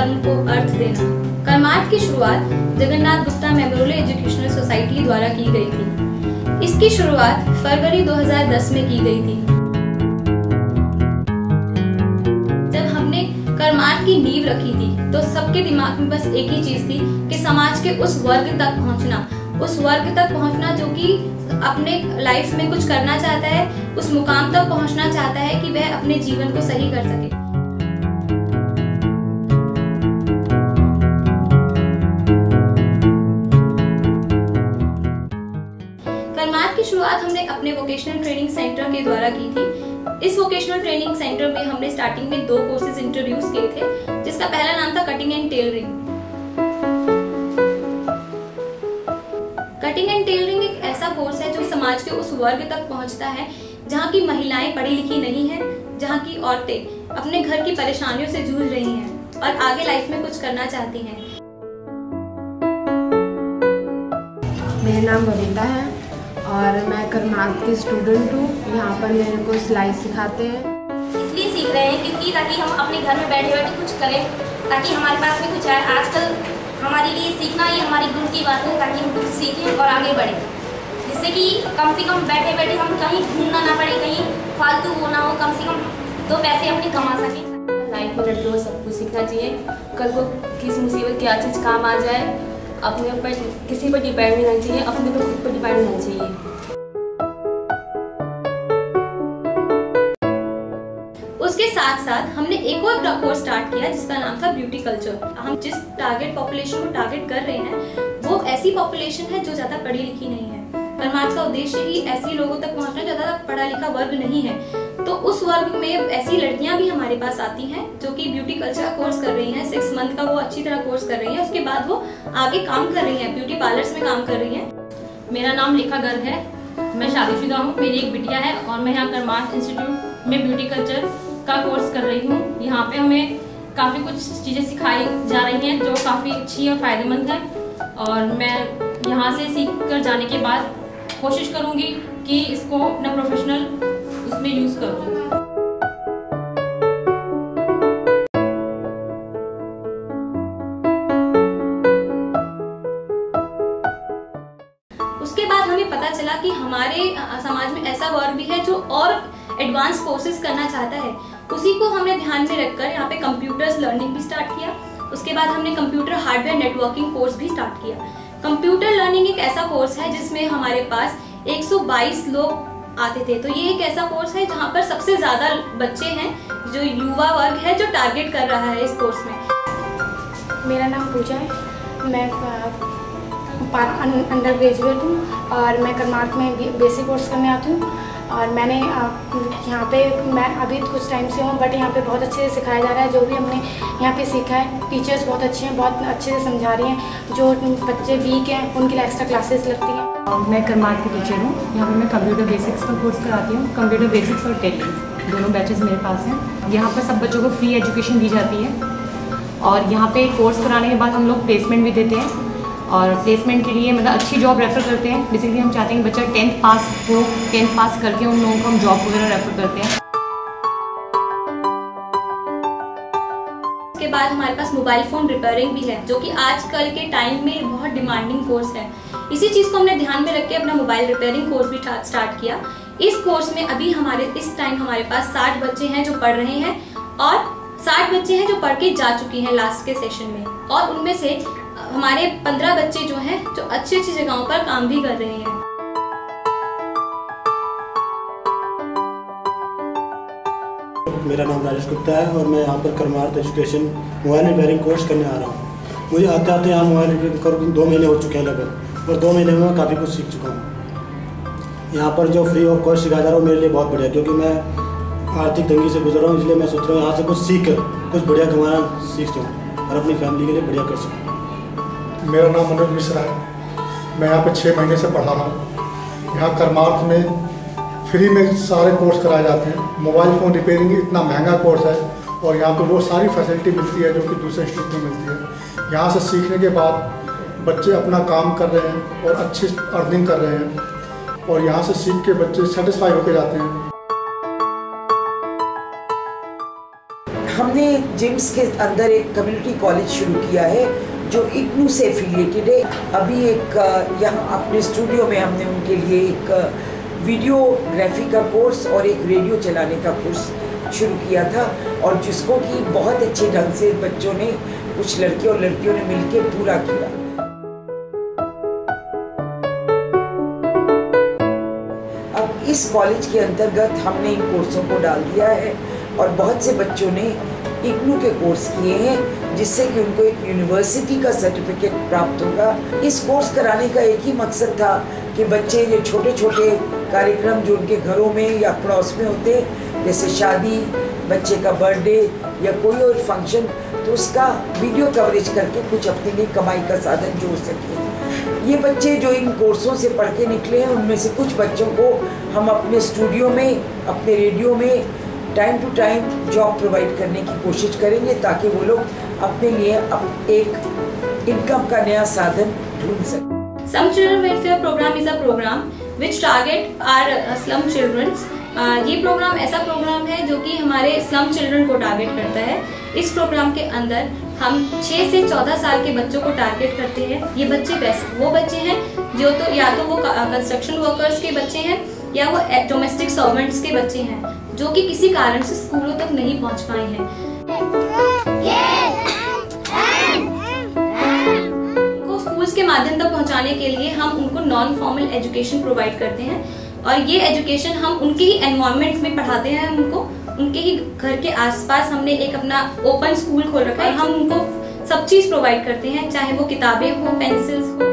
कर्म को अर्थ देना। कर्मार्थ की शुरुआत Jagannath Gupta memorial educational society द्वारा की गई थी। इसकी शुरुआत फरवरी 2010 में की गई थी। जब हमने कर्मार्थ की नींव रखी थी तो सबके दिमाग में बस एक ही चीज थी कि समाज के उस वर्ग तक पहुंचना जो कि अपने लाइफ में कुछ करना चाहता है, उस मुकाम तक पहुंचना चाहता है कि वह अपने जीवन को सही कर सके। कर्मार्थ की शुरुआत हमने अपने वोकेशनल ट्रेनिंग सेंटर के द्वारा की थी। इस वोकेशनल ट्रेनिंग सेंटर में हमने स्टार्टिंग में 2 कोर्सेज इंट्रोड्यूस किए थे, जिसका पहला नाम था cutting and tailoring. Cutting and tailoring एक ऐसा कोर्स है जो समाज के उस वर्ग तक पहुंचता है जहां की महिलाएं पढ़ी लिखी नहीं हैं, जहां की औरतें अपने घर की परेशानियों से जूझ रही हैं और आगे लाइफ में कुछ करना चाहती हैं। मेरा नाम बबीता है और मैं कर्मार्थ की स्टूडेंट हूँ। यहाँ पर मेरे को सिलाई सिखाते हैं। इसलिए सीख रहे हैं क्योंकि ताकि हम अपने घर में बैठे बैठे कुछ करें, ताकि हमारे पास में कुछ आए। आजकल हमारे लिए सीखना ही हमारी गुण की बात है, ताकि हम कुछ सीखें और आगे बढ़ें, जिससे कि कम से कम बैठे बैठे हम कहीं ढूंढना ना पड़े, कहीं फालतू वो ना हो, कम से कम 2 पैसे अपने कमा सकें। लाइफ में लड़कियों को सब कुछ सीखना चाहिए। कल को किस मुसीबत क्या चीज़ काम आ जाए, अपने ऊपर किसी पर डिपेंड नहीं रहना चाहिए, अपने पर खुद पर डिपेंड रहना चाहिए। उसके साथ साथ हमने एक और कोर्स स्टार्ट किया जिसका नाम था ब्यूटी कल्चर। हम जिस टारगेट पॉपुलेशन को टारगेट कर रहे हैं वो ऐसी पॉपुलेशन है जो ज्यादा पढ़ी लिखी नहीं है। कर्मार्थ का उद्देश्य ही ऐसी लोगों तक पहुंचना जो ज्यादा पढ़ा लिखा वर्ग नहीं है। तो उस वर्ग में ऐसी लड़कियां भी हमारे पास आती हैं जो कि ब्यूटी कल्चर का कोर्स कर रही हैं। 6 मंथ का वो अच्छी तरह कोर्स कर रही हैं। उसके बाद वो आगे काम कर रही हैं, ब्यूटी पार्लर्स में काम कर रही हैं। मेरा नाम लेखा गर्ग है, मैं शादीशुदा हूँ, मेरी एक बिटिया है और मैं यहाँ कर्मार्थ इंस्टीट्यूट में ब्यूटी कल्चर का कोर्स कर रही हूँ। यहाँ पे हमें काफ़ी कुछ चीज़ें सिखाई जा रही हैं जो काफ़ी अच्छी और फ़ायदेमंद है, और मैं यहाँ से सीख कर जाने के बाद कोशिश करूँगी कि इसको अपना प्रोफेशनल उसमें यूज़ करूँ। उसके बाद हमें पता चला कि हमारे समाज में ऐसा वर्ग भी है जो और एडवांस कोर्सेज करना चाहता है। उसी को हमने ध्यान में रखकर यहाँ पे कंप्यूटर्स लर्निंग भी स्टार्ट किया। उसके बाद हमने कंप्यूटर हार्डवेयर नेटवर्किंग कोर्स भी स्टार्ट किया। कंप्यूटर लर्निंग एक ऐसा कोर्स है जिसमें हमारे पास 122 लोग आते थे। तो ये एक ऐसा कोर्स है जहाँ पर सबसे ज्यादा बच्चे हैं, जो युवा वर्ग है जो टारगेट कर रहा है इस कोर्स में। मेरा नाम पूजा है, मैं अंडर ग्रेजुएट हूँ और मैं कर्मार्थ में बेसिक कोर्स करने आती हूँ। और मैंने यहाँ पे मैं अभी कुछ टाइम से हूँ, बट यहाँ पे बहुत अच्छे से सिखाया जा रहा है। जो भी हमने यहाँ पे सीखा है, टीचर्स बहुत अच्छे हैं, बहुत अच्छे से समझा रही हैं। जो बच्चे वीक हैं उनके लिए एक्स्ट्रा क्लासेस लगती हैं। मैं कर्मार्थ की टीचर हूँ। यहाँ पे मैं कंप्यूटर बेसिक्स का कोर्स कराती हूँ। कंप्यूटर बेसिक्स और टेली दोनों बैचेस मेरे पास हैं। यहाँ पर सब बच्चों को फ्री एजुकेशन दी जाती है और यहाँ पे कोर्स कराने के बाद हम लोग प्लेसमेंट भी देते हैं। और प्लेसमेंट के लिए मतलब अच्छी जॉब रेफ़र करते हैं। बेसिकली हम चाहते हैं कि बच्चा 10th पास हो, 10th पास करके उन लोगों को हम जॉब वगैरह रेफ़र करते हैं। उसके बाद हमारे पास मोबाइल फ़ोन रिपेयरिंग भी है, जो कि आजकल के टाइम में बहुत डिमांडिंग कोर्स है। इसी चीज़ को हमने ध्यान में रख के अपना मोबाइल रिपेयरिंग कोर्स भी स्टार्ट किया। इस कोर्स में अभी इस टाइम हमारे पास 60 बच्चे हैं जो पढ़ रहे हैं और 60 बच्चे हैं जो पढ़ के जा चुके हैं लास्ट के सेशन में। और उनमें से हमारे 15 बच्चे जो हैं जो अच्छी अच्छी जगहों पर काम भी कर रहे हैं। मेरा नाम राजेश गुप्ता है और मैं यहाँ पर कर्मार्थ एजुकेशन मोबाइल रिपेयरिंग कोर्स करने आ रहा हूँ। मुझे आते आते यहाँ मोबाइल रिपेयरिंग कर 2 महीने हो चुके हैं लगभग, और 2 महीने में मैं काफ़ी कुछ सीख चुका हूँ। यहाँ पर जो फ्री ऑफ कॉस्ट सिखाया जा रहा है मेरे लिए बहुत बढ़िया, क्योंकि मैं आर्थिक तंगी से गुजर रहा हूँ। इसलिए मैं सोच रहा हूँ यहाँ से कुछ सीख कर कुछ बढ़िया कमाना सीख सकूँ और अपनी फैमिली के लिए बढ़िया कर सकूँ। मेरा नाम मनोज मिश्रा है। मैं यहाँ पे 6 महीने से पढ़ा रहा हूँ। यहाँ कर्मार्थ में फ्री में सारे कोर्स कराए जाते हैं। मोबाइल फ़ोन रिपेयरिंग इतना महंगा कोर्स है और यहाँ पे वो सारी फैसिलिटी मिलती है जो कि दूसरे इंस्टीट्यूट में मिलती है। यहाँ से सीखने के बाद बच्चे अपना काम कर रहे हैं और अच्छी अर्निंग कर रहे हैं और यहाँ से सीख के बच्चे सेटिस्फाई होकर जाते हैं। हमने जिम्स के अंदर एक कम्युनिटी कॉलेज शुरू किया है जो इग्नू से एफिलिएटेड है। अभी एक यहाँ अपने स्टूडियो में हमने उनके लिए एक वीडियोग्राफी का कोर्स और एक रेडियो चलाने का कोर्स शुरू किया था, और जिसको कि बहुत अच्छे ढंग से बच्चों ने, कुछ लड़के और लड़कियों ने मिलकर पूरा किया। अब इस कॉलेज के अंतर्गत हमने इन कोर्सों को डाल दिया है और बहुत से बच्चों ने इग्नू के कोर्स किए हैं, जिससे कि उनको एक यूनिवर्सिटी का सर्टिफिकेट प्राप्त होगा। इस कोर्स कराने का एक ही मकसद था कि बच्चे ये छोटे छोटे कार्यक्रम जो उनके घरों में या पड़ोस में होते हैं, जैसे शादी, बच्चे का बर्थडे या कोई और फंक्शन, तो उसका वीडियो कवरेज करके कुछ अपने लिए कमाई का साधन जोड़ सकें। ये बच्चे जो इन कोर्सों से पढ़ के निकले हैं, उनमें से कुछ बच्चों को हम अपने स्टूडियो में, अपने रेडियो में time to time job provide करने की कोशिश करेंगे, ताकि वो लोग अपने लिए एक इनकम का नया साधन ढूंढ सकें। Slum Children Welfare Program is a program which target our slum children. ये प्रोग्राम ऐसा प्रोग्राम है जो कि हमारे स्लम चिल्ड्रन को टारगेट करता है। इस प्रोग्राम के अंदर हम 6 से 14 साल के बच्चों को टारगेट करते हैं। ये बच्चे वो बच्चे हैं जो तो या तो वो कंस्ट्रक्शन वर्कर्स के बच्चे हैं या वो डोमेस्टिक सर्वेंट्स के बच्चे हैं जो कि किसी कारण से स्कूलों तक नहीं पहुंच पाए हैं। उनको स्कूल्स के माध्यम तक पहुंचाने के लिए हम उनको नॉन फॉर्मल एजुकेशन प्रोवाइड करते हैं, और ये एजुकेशन हम उनके ही एनवायरनमेंट में पढ़ाते हैं। उनको उनके ही घर के आसपास हमने एक अपना ओपन स्कूल खोल रखा है। हम उनको सब चीज प्रोवाइड करते हैं, चाहे वो किताबें हो, पेंसिल्स हो।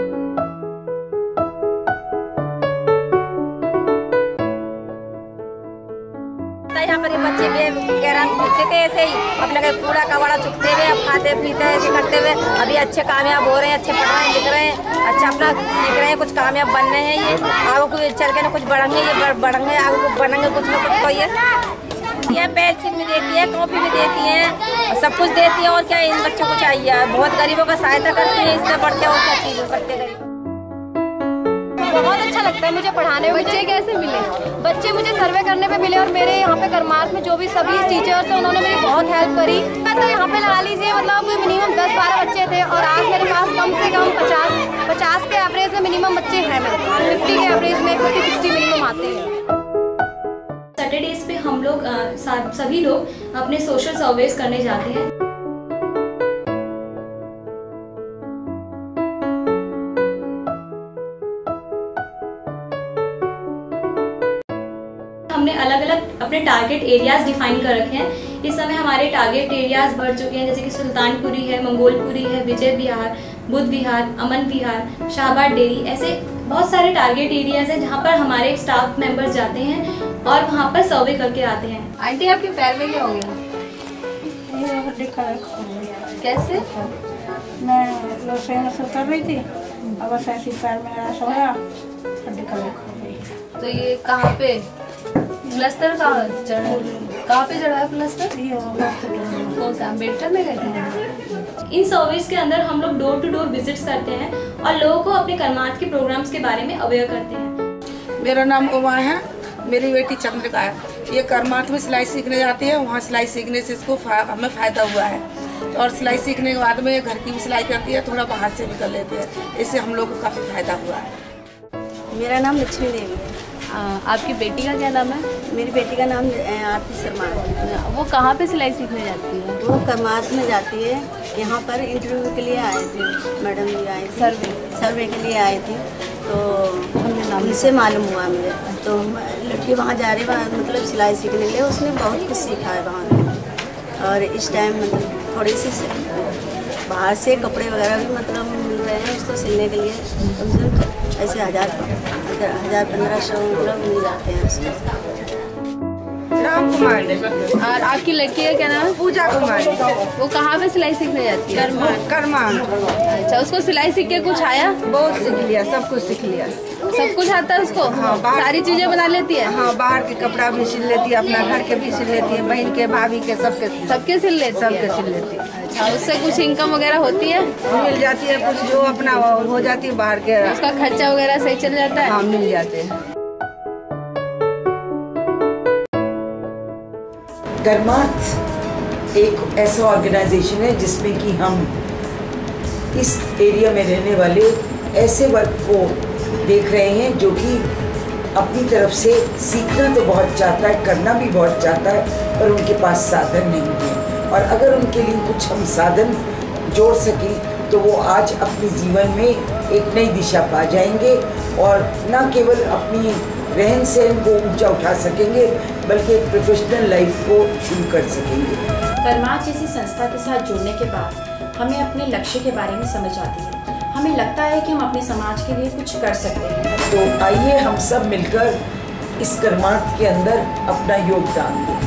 यहाँ पर बच्चे वगैरह घूमते थे ऐसे ही अपने कूड़ा कबाड़ा चुकते हुए, अब खाते पीते ऐसे करते हुए अभी अच्छे कामयाब हो रहे हैं, अच्छे पढ़ रहे हैं, लिख रहे हैं, अच्छा अपना सीख रहे हैं, कुछ कामयाब बन रहे हैं। ये आगे को चल के ना कुछ बढ़ेंगे, ये बढ़ेंगे, आगे को बनेंगे कुछ ना कुछ। तो ये पेंसिल भी देती है, कॉपी भी देती है, सब कुछ देती है। और क्या इन बच्चों को चाहिए? बहुत गरीबों का सहायता करती है, इससे बढ़ते और क्या चीज़ हो सकती है। बहुत अच्छा लगता है मुझे पढ़ाने में। बच्चे कैसे मिले? बच्चे मुझे सर्वे करने पे मिले, और मेरे यहाँ पे करमार्थ में जो भी सभी टीचर्स हैं उन्होंने मेरी बहुत हेल्प करी। तो यहाँ पे लगा लीजिए मतलब मिनिमम 10-12 बच्चे थे, और आज मेरे पास कम से कम 50 के एवरेज में मिनिमम बच्चे हैं। मेरे 50 के एवरेज में 50-60 मिनिमम आते हैं। सैटरडेज पे हम लोग सभी लोग अपने सोशल सर्विस करने जाते हैं। हमने अलग अलग अपने टारगेट एरियाज डिफाइन कर रखे हैं। इस समय हमारे टारगेट एरियाज बढ़ चुके हैं, जैसे कि सुल्तानपुरी है, मंगोलपुरी है, विजय विहार, बुद्ध विहार, अमन विहार, शाहबाद डेरी, ऐसे बहुत सारे टारगेट एरियाज हैं जहाँ पर हमारे स्टाफ मेंबर्स जाते हैं और वहाँ पर सर्वे करके आते हैं। आंटी आपके पैर में क्या हो गया? कैसे? मैं लोसेन से उतर रही थी, अब ऐसी पैर में ऐसा होया, हड्डी खराब हो गई। तो ये कहाँ पे प्लास्टर कहाँ पे चढ़ा है प्लास्टर? कौन सा अम्बेडकर में गए थे? इन सर्विस के अंदर हम लोग डोर टू डोर विजिट्स करते हैं और लोगों को अपने कर्मार्थ के प्रोग्राम्स के बारे में अवेयर करते हैं। मेरा नाम उमा है, मेरी बेटी चंद्रिका है। ये कर्मार्थ में सिलाई सीखने जाती है, वहाँ सिलाई सीखने से इसको हमें फ़ायदा हुआ है, और सिलाई सीखने के बाद में घर की भी सिलाई करती है, थोड़ा बाहर से भी कर लेती है, इससे हम लोग को काफ़ी फ़ायदा हुआ है। मेरा नाम लक्ष्मी देवी है। आपकी बेटी का क्या नाम है? मेरी बेटी का नाम आरती शर्मा है। वो कहाँ पे सिलाई सीखने जाती है? वो कर्मार्थ में जाती है। यहाँ पर इंटरव्यू के लिए आए थे, मैडम भी आए थे, सर्वे के लिए आए थे, तो उनसे मालूम हुआ मुझे। तो लड़की वहाँ जा रही, वहाँ मतलब सिलाई सीखने के लिए, उसने बहुत कुछ सीखा है वहाँ। और इस टाइम मतलब थोड़ी सी बाहर से कपड़े वगैरह भी मतलब मिल रहे हैं उसको सिलने के लिए, कम से कम ऐसे 1000-1500 मतलब मिल जाते हैं उसमें। राम कुमार। और आपकी लड़की का क्या नाम है? पूजा कुमार। वो कहाँ पे सिलाई सीखने जाती है? करमान। अच्छा, उसको सिलाई सीख के कुछ आया? बहुत सीख लिया, सब कुछ सीख लिया। सब कुछ आता है उसको? हाँ, सारी चीजें बना लेती है? हाँ, बाहर के कपड़ा भी सिल लेती है, अपना घर के भी सिल लेती है, बहन के, भाभी के, सबके सिल लेती है। सबके सिल लेती है। अच्छा, उससे कुछ इनकम वगैरह होती है? मिल जाती है, कुछ जो अपना हो जाती है बाहर के, उसका खर्चा वगैरह सही चल जाता है? हाँ, मिल जाते हैं। कर्मार्थ एक ऐसा ऑर्गेनाइजेशन है जिसमें कि हम इस एरिया में रहने वाले ऐसे वर्ग को देख रहे हैं जो कि अपनी तरफ से सीखना तो बहुत चाहता है, करना भी बहुत चाहता है, पर उनके पास साधन नहीं है। और अगर उनके लिए कुछ हम साधन जोड़ सकें तो वो आज अपने जीवन में एक नई दिशा पा जाएंगे और न केवल अपनी रहन सहन को ऊंचा उठा सकेंगे बल्कि एक प्रोफेशनल लाइफ को शुरू कर सकेंगे। कर्मार जैसी संस्था के साथ जुड़ने के बाद हमें अपने लक्ष्य के बारे में समझ आती है। हमें लगता है कि हम अपने समाज के लिए कुछ कर सकते हैं। तो आइए हम सब मिलकर इस कर्मार्थ के अंदर अपना योगदान दें।